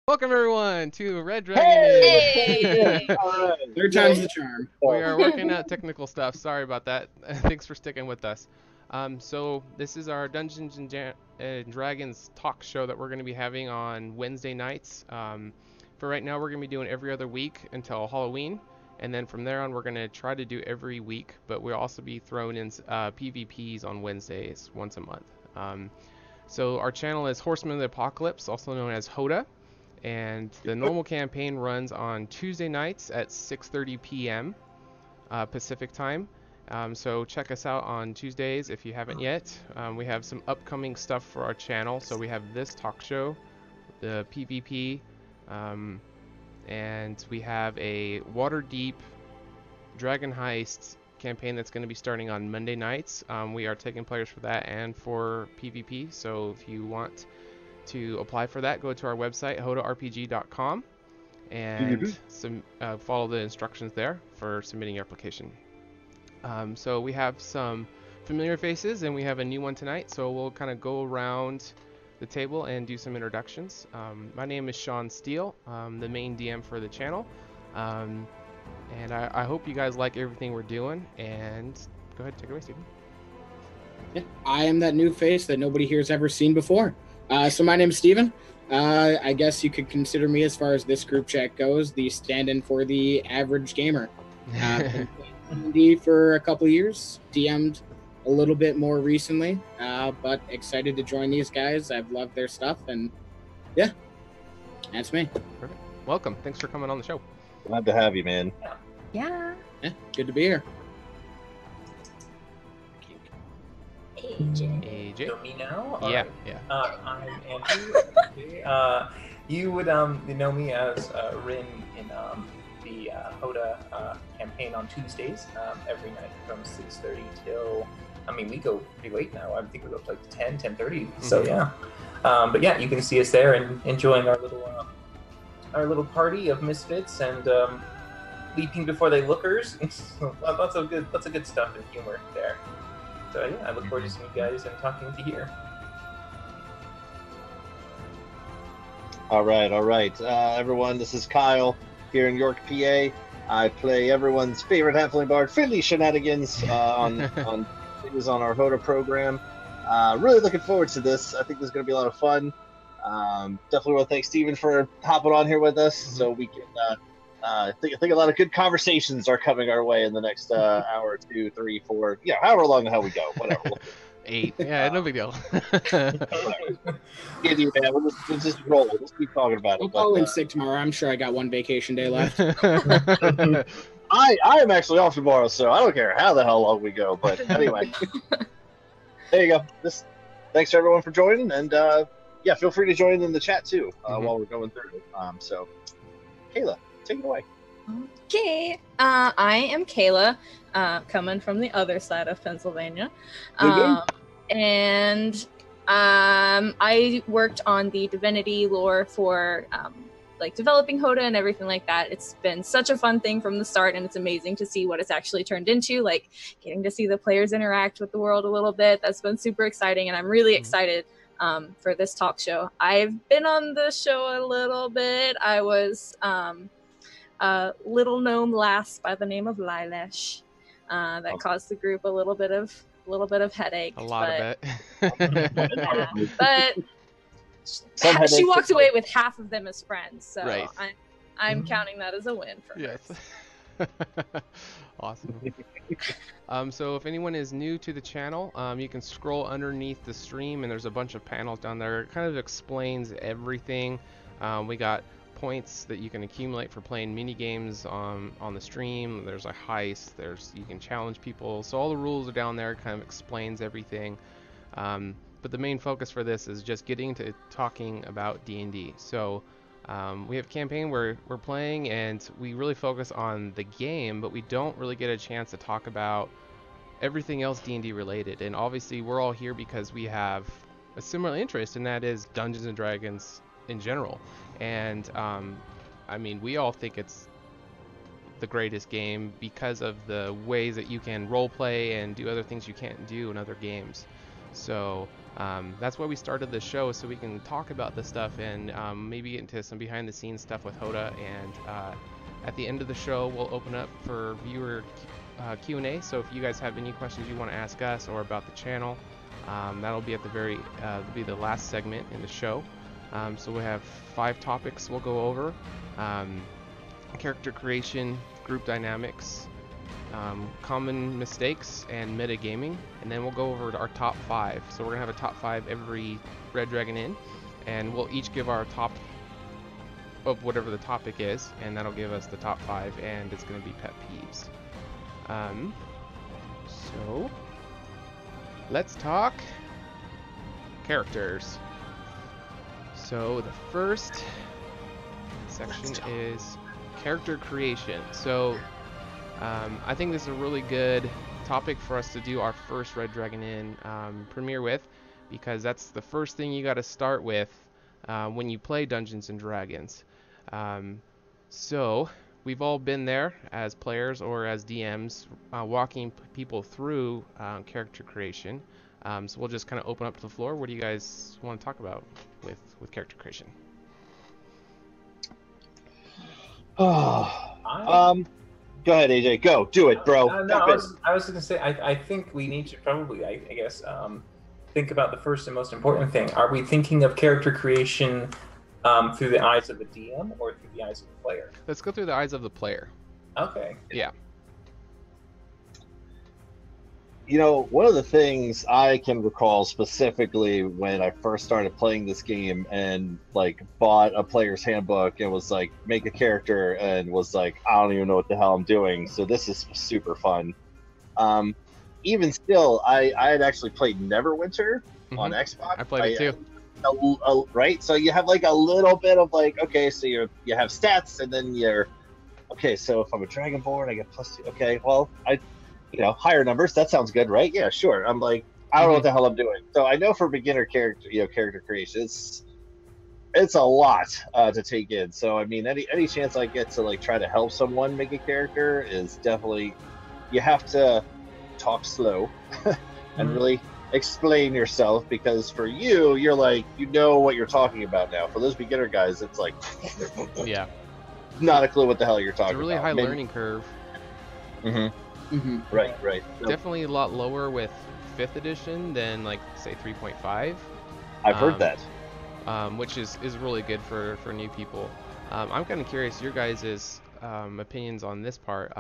Welcome everyone to Red Dragon. Hey! All right. Third time's the charm. We are working out technical stuff. Sorry about that. Thanks for sticking with us. So this is our Dungeons and Dragons talk show that we're going to be having on Wednesday nights. For right now, we're going to be doing every other week until Halloween. And then from there on, we're going to try to do every week. But we'll also be throwing in PvPs on Wednesdays once a month. So our channel is Horsemen of the Apocalypse, also known as HotA. And the normal campaign runs on Tuesday nights at 6:30 p.m. Pacific time. So check us out on Tuesdays if you haven't yet. We have some upcoming stuff for our channel. So we have this talk show, the PvP, and we have a Waterdeep Dragon Heist campaign that's going to be starting on Monday nights. We are taking players for that and for PvP. So if you want to apply for that, go to our website, hotarpg.com, and follow the instructions there for submitting your application. So we have some familiar faces and we have a new one tonight, so we'll kind of go around the table and do some introductions. My name is Shaun Steele. I'm the main DM for the channel, and I hope you guys like everything we're doing. And go ahead, take it away, Stephen. Yeah, I am that new face that nobody here has ever seen before. So my name's Steven. I guess you could consider me, as far as this group chat goes, the stand-in for the average gamer. Been playing D&D for a couple years, DM'd a little bit more recently, but excited to join these guys. I've loved their stuff, and yeah, that's me. Perfect. Welcome. Thanks for coming on the show. Glad to have you, man. Yeah. Yeah, good to be here. AJ. Know me now? Yeah, Alright. yeah. I'm Andrew. You would know me as Rin in the HotA campaign on Tuesdays, every night from 6:30 till, we go pretty late now. I think we go up to like 10:30. So yeah. But yeah, you can see us there and enjoying our little party of misfits and leaping before they lookers. Lots of good stuff and humor there. So yeah, I look forward to seeing you guys and talking with you here. All right. Everyone, this is Kyle here in York, PA. I play everyone's favorite halfling bard, Finley Shenanigans, on our HotA program. Really looking forward to this. I think this is going to be a lot of fun. Definitely want to thank Steven for hopping on here with us, so we can. I think a lot of good conversations are coming our way in the next hour, 2, 3, 4, however long the hell we go, whatever. 8. Yeah, no big deal. Give you, man. We'll just roll. Let's keep talking about it. I'll call in sick tomorrow. I'm sure I got one vacation day left. I am actually off tomorrow, so I don't care how the hell long we go. But anyway, there you go. Thanks to everyone for joining, and feel free to join in the chat too while we're going through it. So, Kayla, take it away. Okay. I am Kayla, coming from the other side of Pennsylvania. And I worked on the Divinity lore for developing HotA and everything like that. It's been such a fun thing from the start, and it's amazing to see what it's actually turned into, like getting to see the players interact with the world a little bit. That's been super exciting, and I'm really excited for this talk show. I've been on the show a little bit. I was a little known lass by the name of Lilash that caused the group a little bit of headache. A lot of it. But she walked away with half of them as friends, so right. I'm counting that as a win for her. Yes. Awesome. So if anyone is new to the channel, you can scroll underneath the stream and there's a bunch of panels down there. It kind of explains everything. We got points that you can accumulate for playing mini games on the stream. There's a heist, you can challenge people, so all the rules are down there. Kind of explains everything, but the main focus for this is just getting to talking about D&D. So we have a campaign where we're playing and we really focus on the game, but we don't really get a chance to talk about everything else D&D related. And obviously we're all here because we have a similar interest, and that is Dungeons and Dragons in general. And we all think it's the greatest game because of the ways that you can role play and do other things you can't do in other games. So that's why we started the show, so we can talk about this stuff and maybe get into some behind the scenes stuff with HotA. And at the end of the show, we'll open up for viewer Q&A. So if you guys have any questions you want to ask us or about the channel, that'll be at the last segment in the show. So we have 5 topics we'll go over: character creation, group dynamics, common mistakes, and metagaming. And then we'll go over our top 5. So we're gonna have a top 5 every Red Dragon in, and we'll each give our top of whatever the topic is, and that'll give us the top 5, and it's gonna be pet peeves. So let's talk characters. So the first section is character creation. So I think this is a really good topic for us to do our first Red Dragon in premiere with, because that's the first thing you got to start with when you play Dungeons and Dragons. So we've all been there as players or as DMs, walking people through character creation. So we'll just kind of open up to the floor. What do you guys want to talk about with character creation? Go ahead, AJ. Go. Do it, bro. No, I was going to say, I think we need to probably, I guess, think about the first and most important thing. Are we thinking of character creation through the eyes of the DM or through the eyes of the player? Let's go through the eyes of the player. Okay. Yeah. You know, one of the things I can recall specifically when I first started playing this game and like bought a player's handbook and was like, make a character, and was like, I don't even know what the hell I'm doing. So this is super fun. Even still, I had actually played Neverwinter on Xbox. I played it too. Right? So you have like a little bit of like, okay, so you have stats, and then okay, so if I'm a Dragonborn, I get +2. Okay, well, higher numbers, that sounds good, right? Yeah, sure. I'm like, I don't know what the hell I'm doing. So I know for beginner character creation, it's a lot to take in. So I mean, any chance I get to like try to help someone make a character is definitely, you have to talk slow and really explain yourself, because for you're like, you know what you're talking about now. For those beginner guys, it's like, yeah, not a clue what the hell you're talking about. It's a really high learning curve. Right. Definitely a lot lower with 5th edition than like say 3.5. I've heard that. Which is really good for new people. I'm kind of curious your guys' opinions on this part.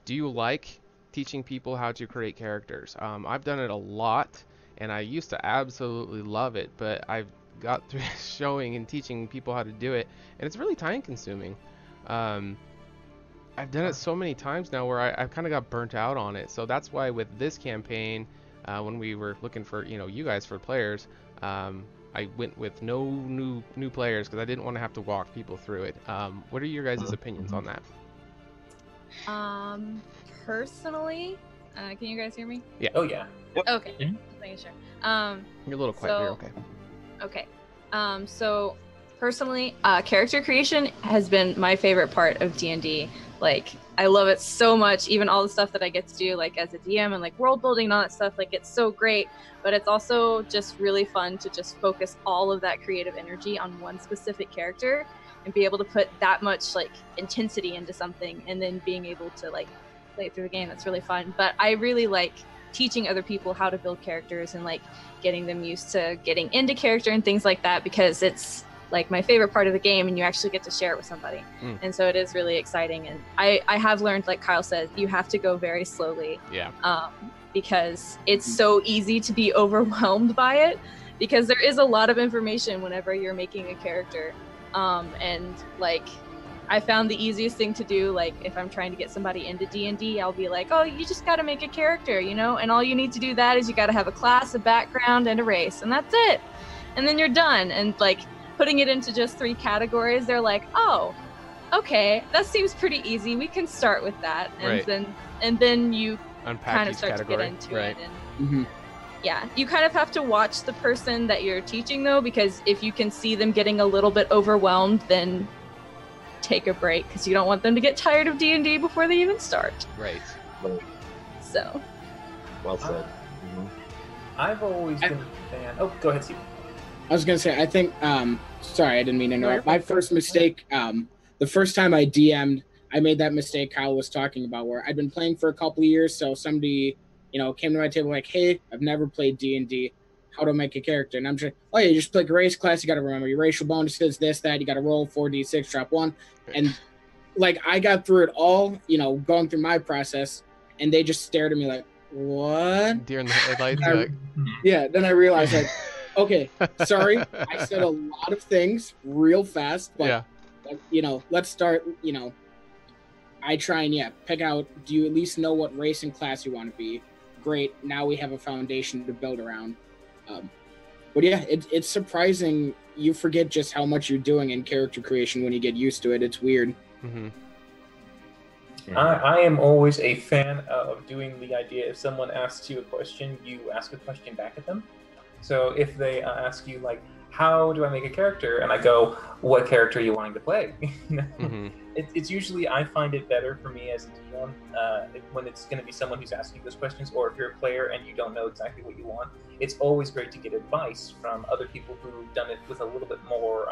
Do you like teaching people how to create characters? I've done it a lot, and I used to absolutely love it, but I've got through showing and teaching people how to do it, and it's really time consuming. I've done it so many times now where I've kind of got burnt out on it. So that's why with this campaign, when we were looking for you guys for players, I went with no new players because I didn't want to have to walk people through it. What are your guys' opinions on that? Personally, can you guys hear me? Yeah. Oh yeah. Yep. Okay. Yeah. Just making sure. You're a little quiet here. Okay. Okay. So personally, character creation has been my favorite part of D&D. Like, I love it so much. Even all the stuff that I get to do, like as a DM and like world building and all that stuff, like it's so great. But it's also just really fun to just focus all of that creative energy on one specific character and be able to put that much like intensity into something, and then being able to like play through the game. That's really fun. But I really like teaching other people how to build characters and like getting them used to getting into character and things like that, because it's like my favorite part of the game, and you actually get to share it with somebody. And so it is really exciting. And I have learned, like Kyle said, you have to go very slowly. Yeah. Because it's so easy to be overwhelmed by it, because there is a lot of information whenever you're making a character. And like, I found the easiest thing to do, like if I'm trying to get somebody into D&D, I'll be like, oh, you just got to make a character, and all you need to do that is you got to have a class, a background, and a race, and that's it. And then you're done. And like, putting it into just 3 categories, they're like, oh, okay, that seems pretty easy. We can start with that. And then you unpack kind of each start category. to get into it. And yeah, you kind of have to watch the person that you're teaching though, because if you can see them getting a little bit overwhelmed, then take a break because you don't want them to get tired of D&D before they even start. Right. So. Well said. I've always been a fan. Oh, go ahead, Steve. I was gonna say, I think. Sorry, I didn't mean to interrupt. My first mistake. The first time I DM'd, I made that mistake Kyle was talking about, where I'd been playing for a couple of years. So somebody, came to my table like, "Hey, I've never played D&D. How do I make a character?" And I'm just, "Oh yeah, you just pick a race class. You got to remember your racial bonuses, this, that. You got to roll 4d6, drop 1." And like, I got through it all, going through my process, and they just stared at me like, "What?" Deer in the headlights. Yeah. Then I realized, like, okay, sorry, I said a lot of things real fast, but let's start. I try and pick out. Do you at least know what race and class you want to be? Great. Now we have a foundation to build around. But yeah, it's surprising. You forget just how much you're doing in character creation when you get used to it. It's weird. Mm-hmm. I am always a fan of doing the idea, if someone asks you a question, you ask a question back at them. So if they ask you, like, how do I make a character? And I go, what character are you wanting to play? It's usually, I find it better for me as a DM when it's going to be someone who's asking those questions, or if you're a player and you don't know exactly what you want. It's always great to get advice from other people who've done it with a little bit more,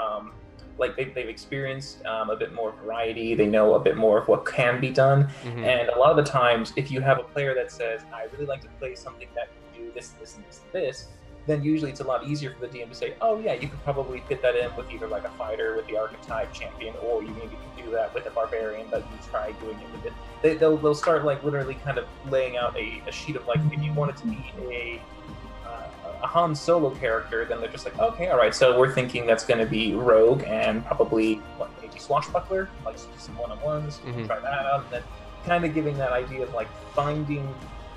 like they've experienced a bit more variety. They know a bit more of what can be done. And a lot of the times, if you have a player that says, I really like to play something that can do this, this, and this, and this, then usually it's a lot easier for the DM to say, oh yeah, you could probably fit that in with either like a fighter with the archetype champion, or you maybe can do that with a barbarian, but you try doing it with it. They'll start like literally kind of laying out a sheet of like, if you want it to be a Han Solo character, then they're just like, okay, all right, so we're thinking that's going to be rogue and probably maybe swashbuckler, like some one-on-ones. Try that out, and then kind of giving that idea of like finding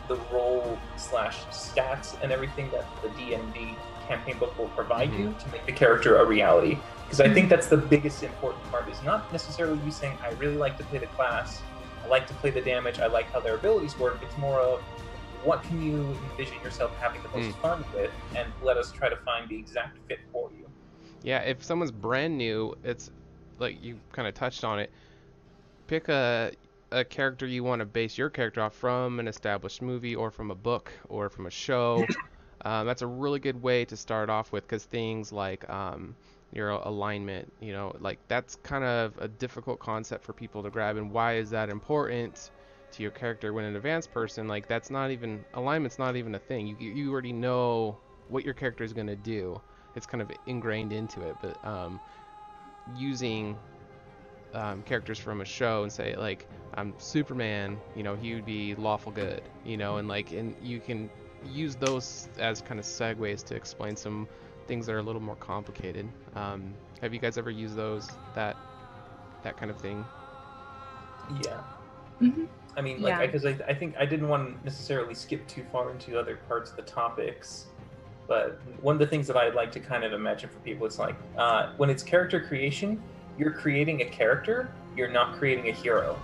the role / stats and everything that the D&D campaign book will provide you to make the character a reality. Because I think that's the biggest important part, is not necessarily you saying, I really like to play the class, I like to play the damage, I like how their abilities work. It's more of, what can you envision yourself having the most fun with, and let us try to find the exact fit for you. Yeah, if someone's brand new, it's like you kind of touched on it. Pick a character you want to base your character off from an established movie or from a book or from a show. That's a really good way to start off with, because things like your alignment, like that's kind of a difficult concept for people to grab. And why is that important to your character when an advanced person, like that's not even, alignment's not even a thing. You already know what your character is going to do. It's kind of ingrained into it. But using characters from a show and say, like, Superman, he would be lawful good, and you can use those as kind of segues to explain some things that are a little more complicated. Have you guys ever used that kind of thing? Yeah. I mean, because I think I didn't want to necessarily skip too far into other parts of the topics, but one of the things that I'd like to kind of imagine for people, it's like, when it's character creation, you're creating a character, you're not creating a hero.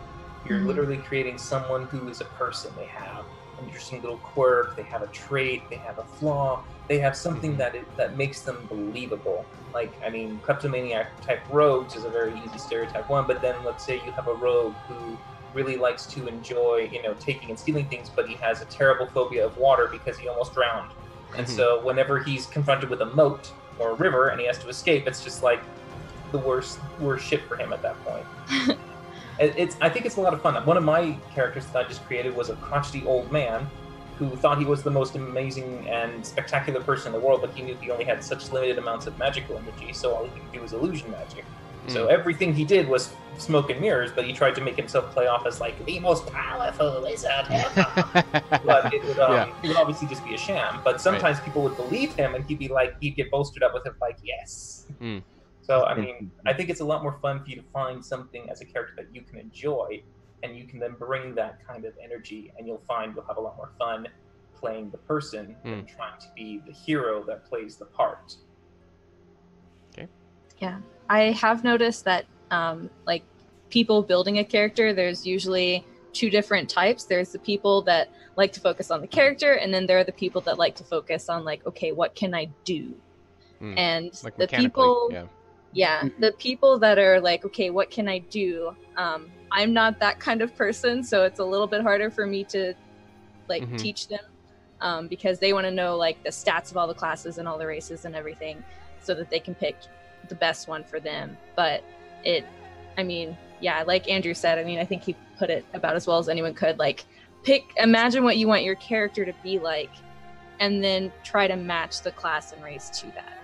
You're literally creating someone who is a person. They have an interesting little quirk, they have a trait, they have a flaw, they have something that makes them believable. Like, I mean, kleptomaniac type rogues is a very easy stereotype one, but then let's say you have a rogue who really likes to enjoy, taking and stealing things, but he has a terrible phobia of water because he almost drowned. And so whenever he's confronted with a moat or a river and he has to escape, it's just like the worst shit for him at that point. I think it's a lot of fun. One of my characters that I just created was a crotchety old man who thought he was the most amazing and spectacular person in the world, but he knew he only had such limited amounts of magical energy, so all he could do was illusion magic. So everything he did was smoke and mirrors, but he tried to make himself play off as like the most powerful wizard ever. But it would obviously just be a sham. But sometimes people would believe him, and he'd get bolstered up with him like, yes. So I mean, I think it's a lot more fun for you to find something as a character that you can enjoy, and you can then bring that kind of energy, and you'll find you'll have a lot more fun playing the person than trying to be the hero that plays the part. Okay. Yeah. I have noticed that like people building a character, there's usually two different types. There's the people that like to focus on the character, and then there are the people that like to focus on like, okay, what can I do? And like the people Yeah, the people that are like, okay, what can I do? I'm not that kind of person, so it's a little bit harder for me to like teach them because they want to know like the stats of all the classes and all the races and everything so that they can pick the best one for them. But I mean, yeah, like Andrew said, I mean, I think he put it about as well as anyone could. Like, imagine what you want your character to be like, and then try to match the class and race to that.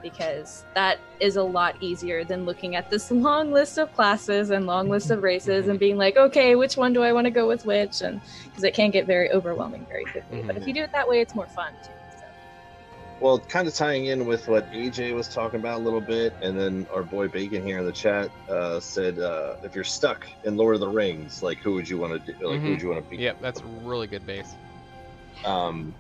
Because that is a lot easier than looking at this long list of classes and long list of races and being like, okay, which one do I want to go with which? And because it can get very overwhelming very quickly. But if you do it that way, it's more fun too. So. Well, kind of tying in with what AJ was talking about a little bit, and then our boy Bacon here in the chat said, if you're stuck in Lord of the Rings, like who would you want to do? Like who would you want to be? Yep, that's really good base. And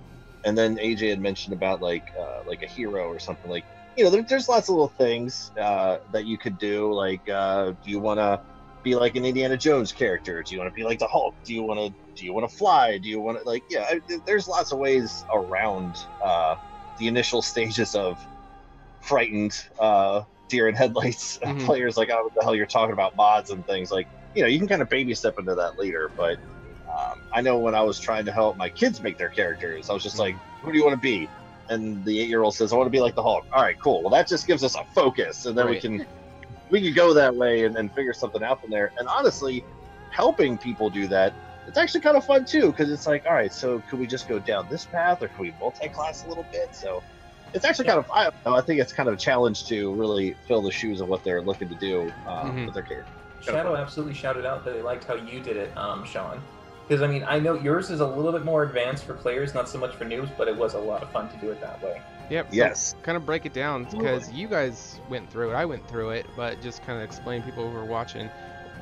then AJ had mentioned about like a hero or something. Like, you know, there's lots of little things that you could do. Like, do you want to be like an Indiana Jones character? Do you want to be like the Hulk? Do you want to fly? Do you want to, like, yeah? There's lots of ways around the initial stages of frightened deer in headlights players. Like, oh, what the hell you're talking about mods and things. Like, you know, you can kind of baby step into that later. But I know when I was trying to help my kids make their characters, I was just like, who do you want to be? And the 8-year-old says, I want to be like the Hulk. All right, cool. Well, that just gives us a focus, and then we can go that way and figure something out from there. And honestly, helping people do that, it's actually kind of fun too, because it's like, all right, so could we just go down this path, or could we multi-class a little bit? So it's actually kind of, I don't know, I think it's kind of a challenge to really fill the shoes of what they're looking to do with their character. Shadow absolutely shouted out that they liked how you did it, Shaun. Because, I mean, I know yours is a little bit more advanced for players, not so much for noobs, but it was a lot of fun to do it that way. Yep. Yes. So kind of break it down, because you guys went through it, I went through it, but just kind of explain to people who are watching,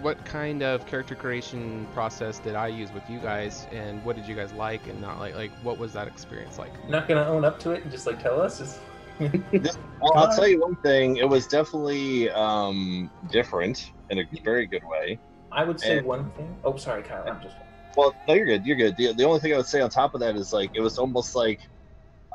what kind of character creation process did I use with you guys, and what did you guys like and not like? Like, what was that experience like? Not going to own up to it and just, like, tell us? Well, I'll tell you one thing. It was definitely different in a very good way. I would say one thing. Oh, sorry, Kyle. I'm just... Well, no, you're good. You're good. The only thing I would say on top of that is, like, it was almost like,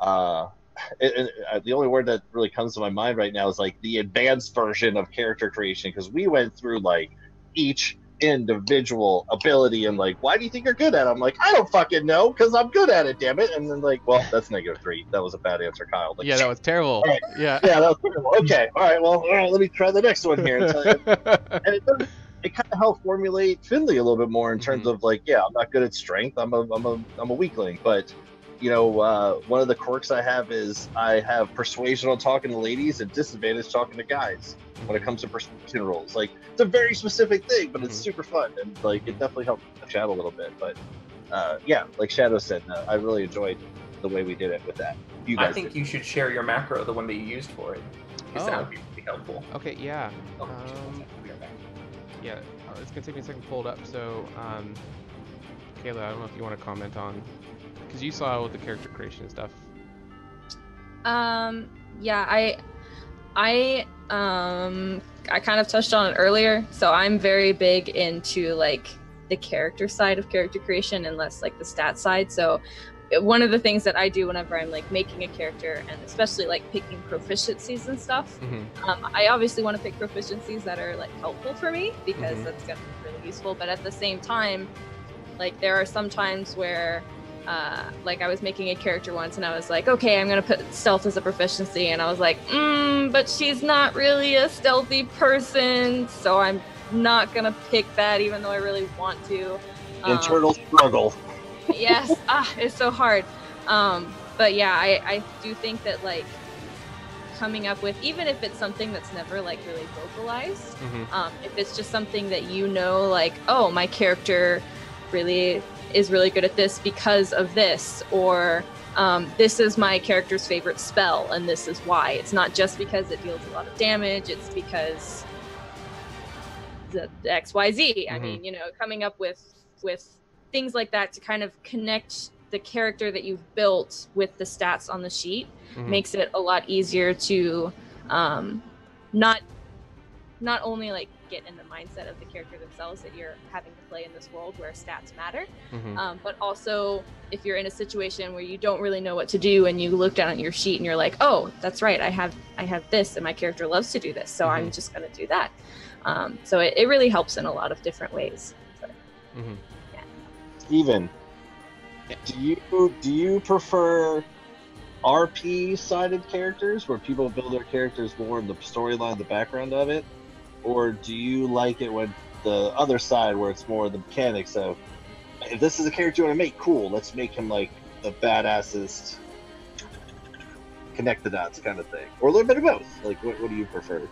the only word that really comes to my mind right now is like the advanced version of character creation, because we went through like each individual ability and like, why do you think you're good at it? I'm like, I don't fucking know, because I'm good at it, damn it. And then like, well, that's -3. That was a bad answer, Kyle. Like, yeah, that was terrible. Right. Yeah, that was terrible. Okay, all right, well, all right, let me try the next one here and tell you. And it kind of helped formulate Finley a little bit more in terms of like, yeah, I'm not good at strength. I'm a weakling, but you know, one of the quirks I have is I have persuasion on talking to ladies and disadvantage talking to guys when it comes to persuasion rolls. Like, it's a very specific thing, but it's super fun, and like it definitely helped the chat a little bit. But yeah, like Shadow said, I really enjoyed the way we did it with that. You guys I think you should share your macro, the one that you used for it, because that would be really helpful. Okay, yeah. Oh, yeah, it's gonna take me a second to pull it up. So, Kayla, I don't know if you want to comment on, because you saw all the character creation stuff. Yeah, I kind of touched on it earlier. So I'm very big into like the character side of character creation and less like the stat side. So one of the things that I do whenever I'm like making a character, and especially like picking proficiencies and stuff, I obviously want to pick proficiencies that are like helpful for me, because that's gonna be really useful. But at the same time, like there are some times where like I was making a character once and I was like, okay, I'm gonna put stealth as a proficiency, and I was like, but she's not really a stealthy person, so I'm not gonna pick that even though I really want to. Internal struggle. Yes, it's so hard. But yeah, I do think that like coming up with, even if it's something that's never like really vocalized, if it's just something that you know, like, oh, my character really is really good at this because of this, or this is my character's favorite spell and this is why. It's not just because it deals a lot of damage, it's because the XYZ. I mean, you know, coming up with things like that to kind of connect the character that you've built with the stats on the sheet makes it a lot easier to not not only like get in the mindset of the character themselves that you're having to play in this world where stats matter, but also if you're in a situation where you don't really know what to do and you look down at your sheet and you're like, oh, that's right, I have this and my character loves to do this, so I'm just going to do that. So it really helps in a lot of different ways. So, yeah. Steven, do you prefer RP sided characters where people build their characters more in the storyline, the background of it, or do you like it when the other side where it's more the mechanics of, if this is a character you want to make, cool, let's make him like the badassest, connect the dots kind of thing, or a little bit of both? Like, what do you prefer?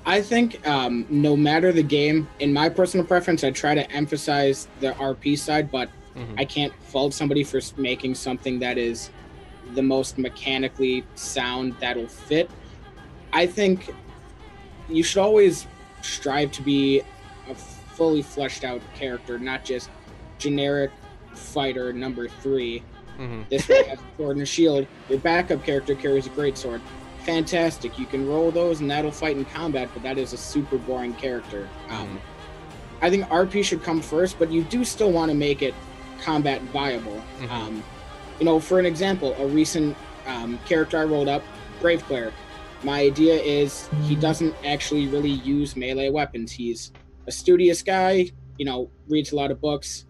I think no matter the game, in my personal preference, I try to emphasize the RP side, but I can't fault somebody for making something that is the most mechanically sound that'll fit. I think you should always strive to be a fully fleshed out character, not just generic fighter number 3. This one has a sword and a shield. Your backup character carries a great sword. Fantastic. You can roll those and that'll fight in combat, but that is a super boring character. I think RP should come first, but you do still want to make it combat viable. You know, for an example, a recent character I rolled up, Brave Cleric. My idea is he doesn't actually really use melee weapons. He's a studious guy, you know, reads a lot of books.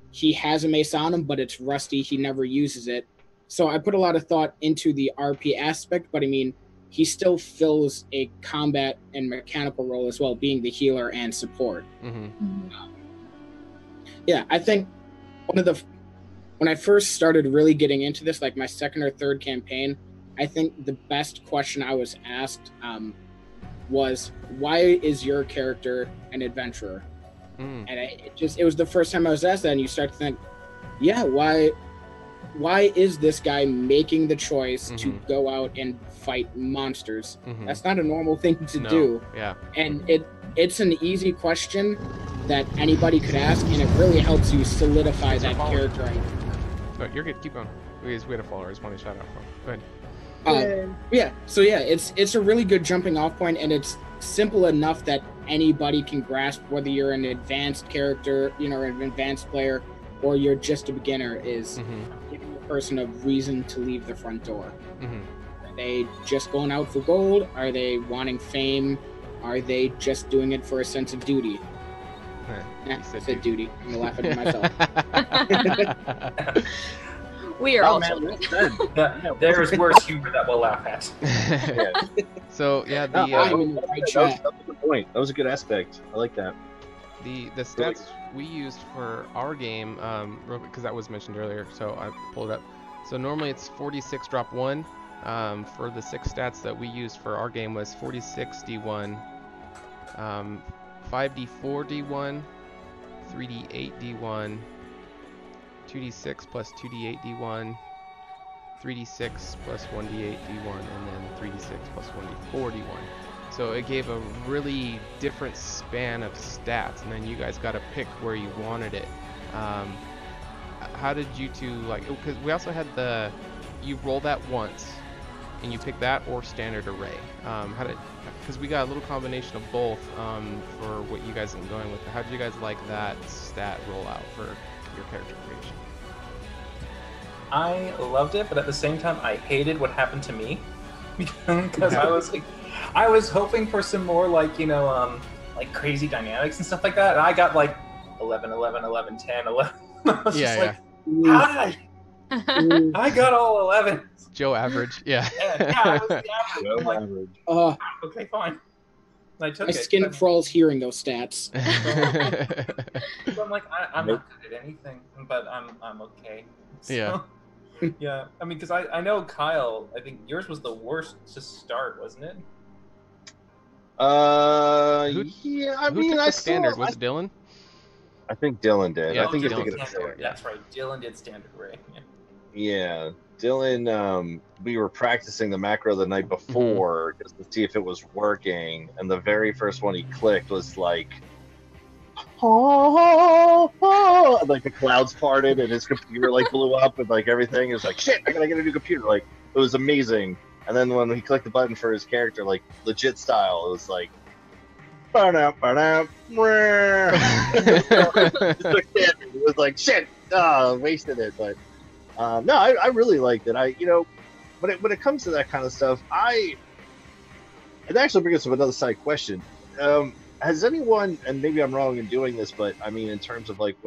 He has a mace on him, but it's rusty. He never uses it. So I put a lot of thought into the RP aspect, but I mean, he still fills a combat and mechanical role as well, being the healer and support. Yeah, I think when I first started really getting into this, like my second or third campaign, I think the best question I was asked was, why is your character an adventurer? And it was the first time I was asked that, and you start to think, yeah, why is this guy making the choice to go out and fight monsters? That's not a normal thing to do. Yeah. And it's an easy question that anybody could ask, and it really helps you solidify that character. Oh, you're good. Keep going. We had a follower. I just want to shout out for him. Go ahead. So it's a really good jumping off point, and it's simple enough that anybody can grasp, whether you're an advanced character, you know, an advanced player, or you're just a beginner, is giving the person a reason to leave the front door. Are they just going out for gold? Are they wanting fame? Are they just doing it for a sense of duty? I said duty. I'm gonna laugh at myself. We are all children. There's worse humor that we'll laugh at. So yeah, that was a good point. That was a good aspect. I like that. The stats we used for our game, because that was mentioned earlier, so I pulled it up. So normally it's 46 drop 1. For the 6 stats that we used for our game was 46 D1, 5d4 D1, 3d8 D1, 2d6 plus 2d8 D1, 3d6 plus 1d8 D1, and then 3d6 plus 1d4 D1. So it gave a really different span of stats, and then you guys got to pick where you wanted it. How did you two, like, because we also had you roll that once, and you pick that or standard array. Because we got a little combination of both for what you guys are going with. How did you guys like that stat rollout for your character creation? I loved it, but at the same time, I hated what happened to me because I was hoping for some more like crazy dynamics and stuff like that, and I got like 11, 11, 11, 10, 11. I was just like, how did I got all 11. Joe average, yeah. I was the average. Joe Like, average. Okay, fine. I took my skin crawls hearing those stats. So I'm like, I'm not good at anything, but I'm okay. So, yeah. Yeah, I mean, because I know Kyle, I think yours was the worst to start, wasn't it? Yeah, I Who mean, took I the standard? Was it Dylan? I think Dylan did. Yeah, I think Dylan you're thinking of standard. Dylan. That's right. Dylan did standard array. Yeah, Dylan. We were practicing the macro the night before just to see if it was working, and the very first one he clicked was like, oh, and, like the clouds parted and his computer like blew up and like everything. It was like, shit, I gotta get a new computer. Like, it was amazing. And then when he clicked the button for his character, like legit style, it was like It was like shit. Wasted it. But no, I really liked it. When it comes to that kind of stuff, it actually brings us up another side question. Has anyone, and maybe I'm wrong in doing this, but I mean in terms of like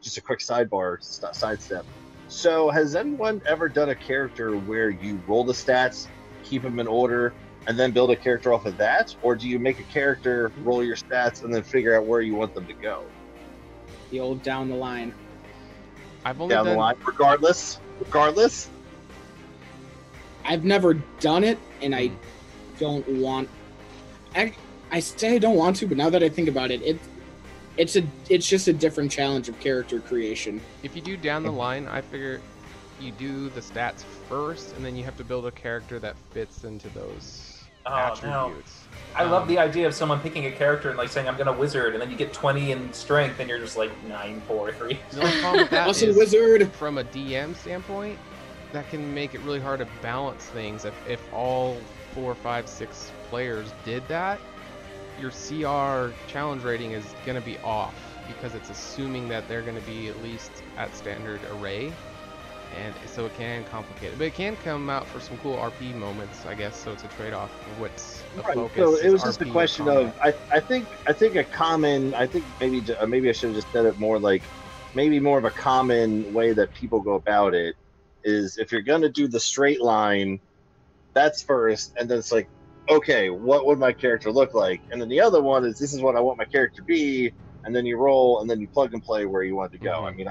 just a quick sidestep. So has anyone ever done a character where you roll the stats, keep them in order, and then build a character off of that? Or do you make a character, roll your stats, and then figure out where you want them to go? The old down the line. I've only Down the line, regardless. I've never done it, and I don't want. I say I don't want to, but now that I think about it, it's just a different challenge of character creation. If you do down the line, I figure you do the stats first, and then you have to build a character that fits into those attributes. I love the idea of someone picking a character and like saying, I'm gonna wizard, and then you get 20 in strength, and you're just like 9, 4, 3. The only problem with that Also is, wizard. from a DM standpoint, that can make it really hard to balance things. If all 4, 5, 6 players did that, your CR challenge rating is going to be off because it's assuming that they're going to be at least at standard array, and so it can complicate it. But it can come out for some cool RP moments, I guess. So it's a trade-off of what's the focus. So it was is just a RP question or of I think maybe I should have just said it more like maybe more of a common way that people go about it is if you're going to do the straight line, that's first, and then it's like, okay, what would my character look like? And then the other one is, this is what I want my character to be, and then you roll, and then you plug and play where you want to go. Mm-hmm. I mean,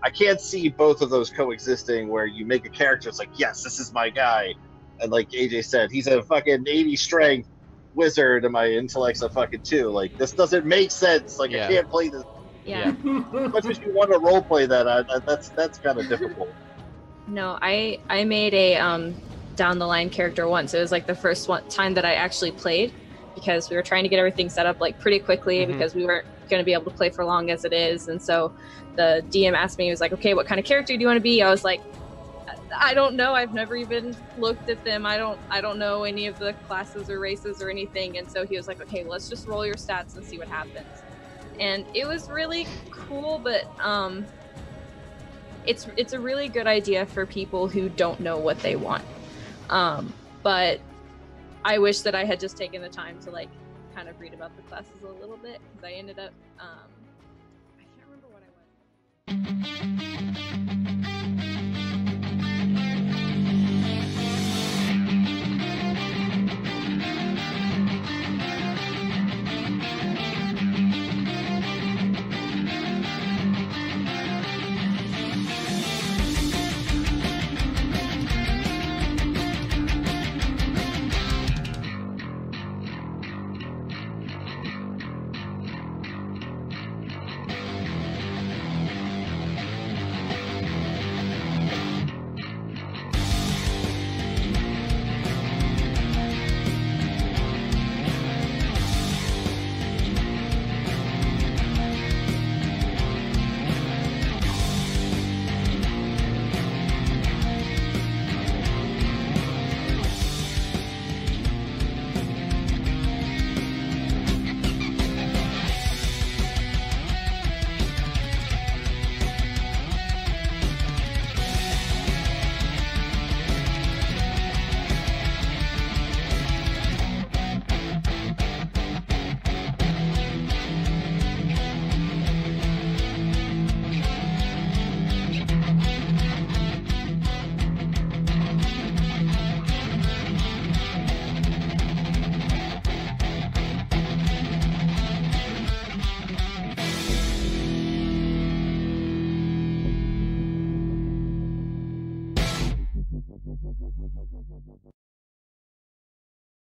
I can't see both of those coexisting where you make a character, it's like, yes, this is my guy. And like AJ said, he's a fucking 80 strength wizard, and my intellect's a fucking 2. Like, this doesn't make sense. Like, Yeah. I can't play this. Yeah. As much as you want to role play that, that's kind of difficult. No, I made a down the line character once. It was like the first time that I actually played, because we were trying to get everything set up like pretty quickly because we weren't going to be able to play for long as it is. And so the DM asked me, he was like, okay, what kind of character do you want to be? I was like, I don't know. I've never even looked at them. I don't know any of the classes or races or anything. And so he was like, okay, let's just roll your stats and see what happens. And it was really cool, but it's a really good idea for people who don't know what they want. But I wish that I had just taken the time to like kind of read about the classes a little bit, because I ended up I can't remember